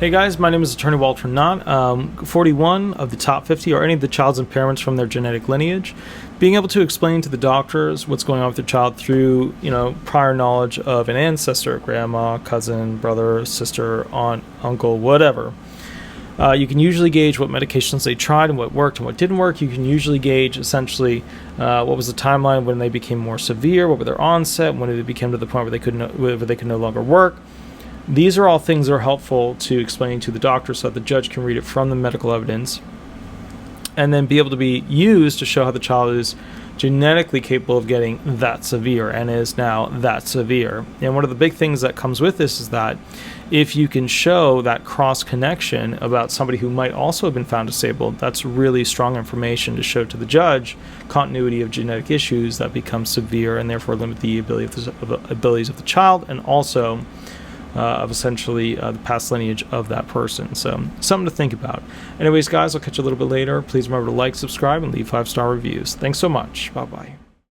Hey guys, my name is Attorney Walter Knott. 41 of the top 50 are any of the child's impairments from their genetic lineage. Being able to explain to the doctors what's going on with their child through, prior knowledge of an ancestor, grandma, cousin, brother, sister, aunt, uncle, whatever. You can usually gauge what medications they tried and what worked and what didn't work. You can usually gauge essentially what was the timeline when they became more severe, what were their onset, when they became to the point where they could no longer work. These are all things that are helpful to explaining to the doctor so that the judge can read it from the medical evidence and then be able to be used to show how the child is genetically capable of getting that severe and is now that severe. And one of the big things that comes with this is that if you can show that cross connection about somebody who might also have been found disabled, that's really strong information to show to the judge continuity of genetic issues that become severe and therefore limit the abilities of the child and also of essentially the past lineage of that person. So something to think about. Anyways, guys, I'll catch you a little bit later. Please remember to like, subscribe, and leave 5-star reviews. Thanks so much. Bye-bye.